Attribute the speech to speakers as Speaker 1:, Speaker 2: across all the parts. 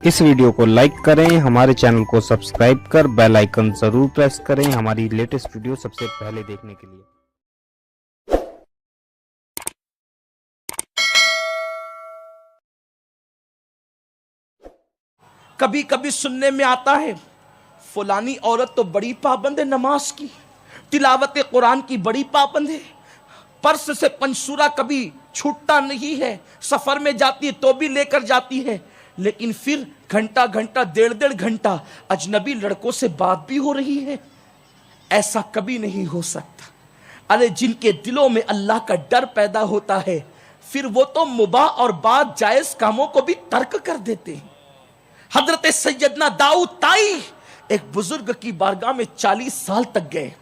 Speaker 1: इस वीडियो को लाइक करें, हमारे चैनल को सब्सक्राइब कर बेल आइकन जरूर प्रेस करें हमारी लेटेस्ट वीडियो सबसे पहले देखने के लिए।
Speaker 2: कभी कभी सुनने में आता है फलानी औरत तो बड़ी पाबंद है नमाज की, तिलावत कुरान की बड़ी पाबंद है, पर्स से पंसूरा कभी छूटता नहीं है, सफर में जाती है तो भी लेकर जाती है, लेकिन फिर घंटा घंटा डेढ़ घंटा अजनबी लड़कों से बात भी हो रही है। ऐसा कभी नहीं हो सकता। अरे जिनके दिलों में अल्लाह का डर पैदा होता है फिर वो तो मुबाह और बाद जायज कामों को भी तर्क कर देते हैं। हजरत सैयदना दाऊद ताई एक बुजुर्ग की बारगाह में 40 साल तक गए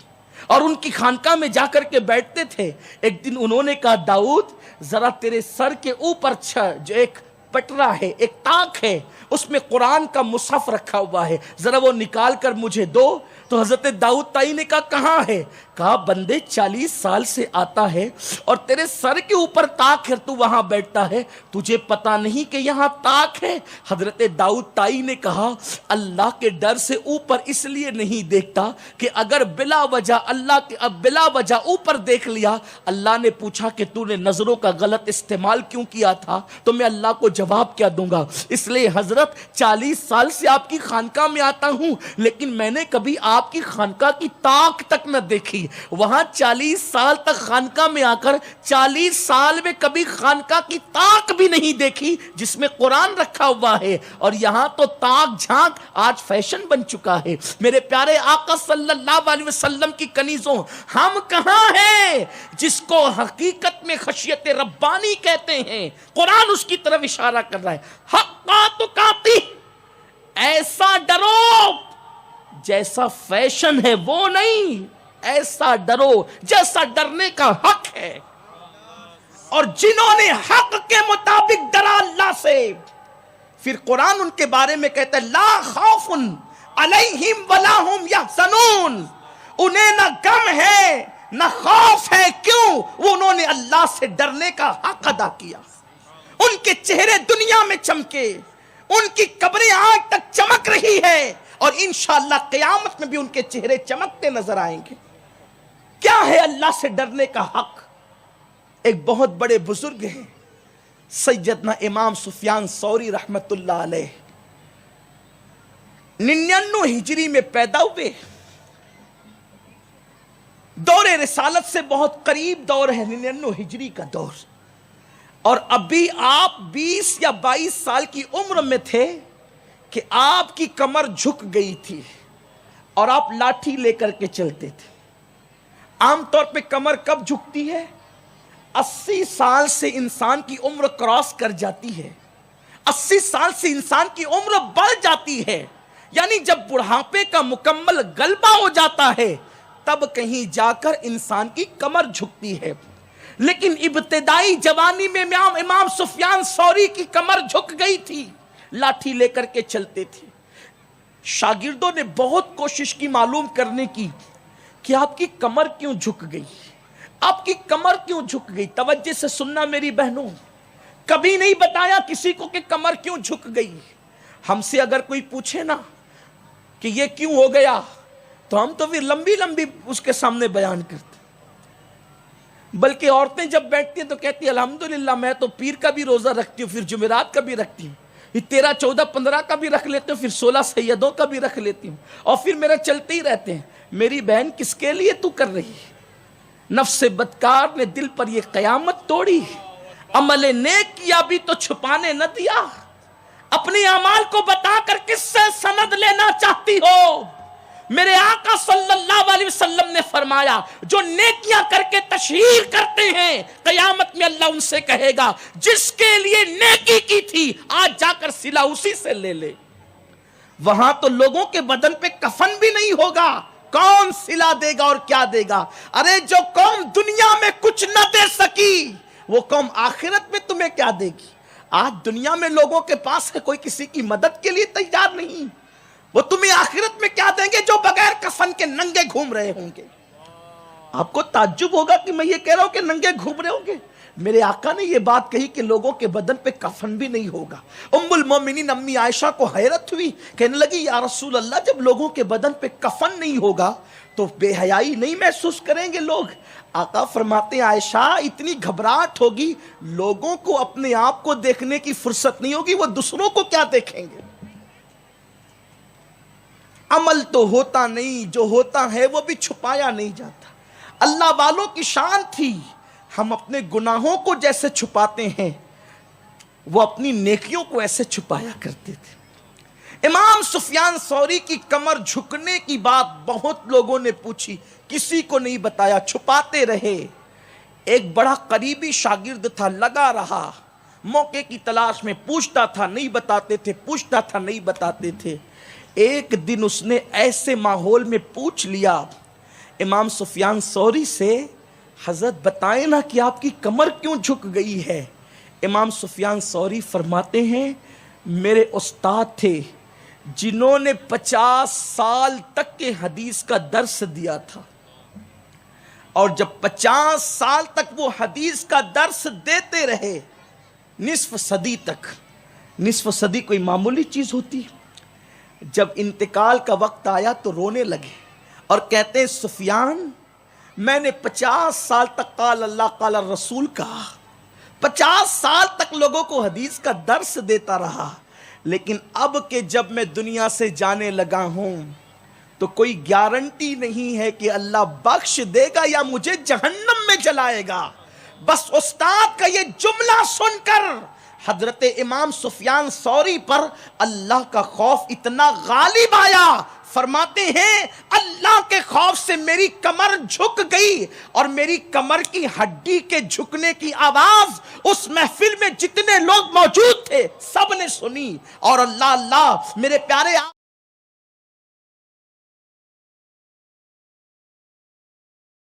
Speaker 2: और उनकी खानकाह में जाकर के बैठते थे। एक दिन उन्होंने कहा, दाऊद जरा तेरे सर के ऊपर जो एक पटरा है, एक ताक है, उसमें कुरान का मुसहफ रखा हुआ है, जरा वो निकाल कर मुझे दो। तो हजरत दाऊद ताई ने कहा, कहाँ है? कहा, बंदे 40 साल से आता है और तेरे सर के ऊपर ताक है, तू वहां बैठता है, तुझे पता नहीं कि यहां ताक है? हजरत दाऊद ताई ने कहा, अल्लाह के डर से ऊपर इसलिए नहीं देखता कि अगर बिला वजह ऊपर देख लिया, अल्लाह ने पूछा कि तूने नजरों का गलत इस्तेमाल क्यों किया था, तो मैं अल्लाह को जवाब क्या दूंगा? इसलिए हजरत 40 साल से आपकी खानकाह में आता हूं, लेकिन मैंने कभी आपकी खानकाह की ताक तक न देखी। वहां 40 साल तक खानकाह में आकर 40 साल में कभी खानकाह की ताक भी नहीं देखी जिसमें कुरान रखा हुआ है, और यहां तो ताक झांक आज फैशन बन चुका है। मेरे प्यारे आका सल्लल्लाहु अलैहि वसल्लम की कनीजों, हम कहां हैं जिसको हकीकत में खशियत रब्बानी कहते हैं? कुरान उसकी तरफ इशारा कर रहा है, हक्का तुकाती, ऐसा डरो जैसा फैशन है वो नहीं, ऐसा डरो जैसा डरने का हक है। और जिन्होंने हक के मुताबिक डरा अल्लाह से, फिर कुरान उनके बारे में कहता है, ला खौफुन अलैहिम वला हुम यहज़नून, उन्हें न गम है न खौफ है। क्यों? वो उन्होंने अल्लाह से डरने का हक अदा किया। उनके चेहरे दुनिया में चमके, उनकी कब्रें आज तक चमक रही है और इंशाअल्लाह क़यामत में भी उनके चेहरे चमकते नजर आएंगे। क्या है अल्लाह से डरने का हक? एक बहुत बड़े बुजुर्ग हैं सैयदना इमाम सुफियान सौरी रहमतुल्लाह अलैह, 99 हिजरी में पैदा हुए। दौरे रिसालत से बहुत करीब दौर है 99 हिजरी का दौर, और अभी आप 20 या 22 साल की उम्र में थे कि आपकी कमर झुक गई थी और आप लाठी लेकर के चलते थे। आमतौर पे कमर कब झुकती है? 80 साल से इंसान की उम्र क्रॉस कर जाती है, 80 साल से इंसान की उम्र बढ़ जाती है, यानी जब बुढ़ापे का मुकम्मल गलबा हो जाता है तब कहीं जाकर इंसान की कमर झुकती है। लेकिन इब्तिदाई जवानी में इमाम सुफियान सौरी की कमर झुक गई थी, लाठी लेकर के चलते थे। शागिर्दों ने बहुत कोशिश की मालूम करने की कि आपकी कमर क्यों झुक गई, आपकी कमर क्यों झुक गई। तवज्जो से सुनना मेरी बहनों, कभी नहीं बताया किसी को कि कमर क्यों झुक गई। हमसे अगर कोई पूछे ना कि ये क्यों हो गया, तो हम तो फिर लंबी लंबी उसके सामने बयान करते। बल्कि औरतें जब बैठती हैं तो कहती है, अल्हम्दुलिल्लाह मैं तो पीर का भी रोजा रखती हूँ, फिर जुमेरात का भी रखती हूँ, 13, 14, 15 का भी रख लेती हूँ, फिर 16 सैयदों का भी रख लेती हूँ, और फिर मेरे चलते ही रहते हैं। मेरी बहन, किसके लिए तू कर रही है? नफ्स बदकार ने दिल पर ये कयामत तोड़ी, अमल नेक किया भी तो छुपाने न दिया। अपने अमाल को बताकर किससे सनद लेना चाहती हो? मेरे आका सल्लल्लाहु अलैहि वसल्लम ने फरमाया, जो नेकियां करके तशहीर करते हैं, कयामत में अल्लाह उनसे कहेगा, जिसके लिए नेकी की थी आज जाकर सिला उसी से ले ले। वहां तो लोगों के बदन पे कफन भी नहीं होगा, कौन सिला देगा और क्या देगा? अरे जो कौम दुनिया में कुछ न दे सकी, वो कौम आखिरत में तुम्हें क्या देगी? आज दुनिया में लोगों के पास है, कोई किसी की मदद के लिए तैयार नहीं, वो तुम्हें आखिरत में क्या देंगे जो बगैर कफन के नंगे घूम रहे होंगे। आपको ताज्जुब होगा कि मैं ये कह रहा हूं कि नंगे घूम रहे होंगे, میرے آقا نے یہ بات کہی کہ لوگوں کے بدن پہ کفن بھی نہیں ہوگا۔ ام المومنین امی عائشہ کو حیرت ہوئی، کہنے لگی یا رسول اللہ جب لوگوں کے بدن پہ کفن نہیں ہوگا تو بے حیائی نہیں محسوس کریں گے لوگ؟ آقا فرماتے ہیں عائشہ اتنی گھبراہٹ ہوگی، لوگوں کو اپنے آپ کو دیکھنے کی فرصت نہیں ہوگی، وہ دوسروں کو کیا دیکھیں گے؟ عمل تو ہوتا نہیں، جو ہوتا ہے وہ بھی چھپایا نہیں جاتا۔ اللہ والوں کی شان تھی، ہم اپنے گناہوں کو جیسے چھپاتے ہیں وہ اپنی نیکیوں کو ایسے چھپایا کرتے تھے۔ امام سفیان ثوری کی کمر جھکنے کی بات بہت لوگوں نے پوچھی، کسی کو نہیں بتایا، چھپاتے رہے۔ ایک بڑا قریبی شاگرد تھا، لگا رہا، موقع کی تلاش میں پوچھتا تھا نہیں بتاتے تھے، پوچھتا تھا نہیں بتاتے تھے۔ ایک دن اس نے ایسے ماحول میں پوچھ لیا امام سفیان ثوری سے، حضرت بتائیں نا کہ آپ کی کمر کیوں جھک گئی ہے؟ امام سفیان ثوری فرماتے ہیں میرے استاد تھے جنہوں نے 50 سال تک کے حدیث کا درس دیا تھا، اور جب 50 سال تک وہ حدیث کا درس دیتے رہے، نصف صدی تک، نصف صدی کوئی معمولی چیز ہوتی؟ جب انتقال کا وقت آیا تو رونے لگے اور کہتے ہیں سفیان میں نے 50 سال تک قال اللہ قال الرسول کہا، 50 سال تک لوگوں کو حدیث کا درس دیتا رہا، لیکن اب کہ جب میں دنیا سے جانے لگا ہوں تو کوئی گارنٹی نہیں ہے کہ اللہ بخش دے گا یا مجھے جہنم میں جلائے گا۔ بس استاد کا یہ جملہ سن کر حضرت امام سفیان ثوری پر اللہ کا خوف اتنا غالب آیا، فرماتے ہیں اللہ کے خوف سے میری کمر جھک گئی، اور میری کمر کی ہڈی کے جھکنے کی آواز اس محفل میں جتنے لوگ موجود تھے سب نے سنی، اور اللہ اللہ میرے پیارے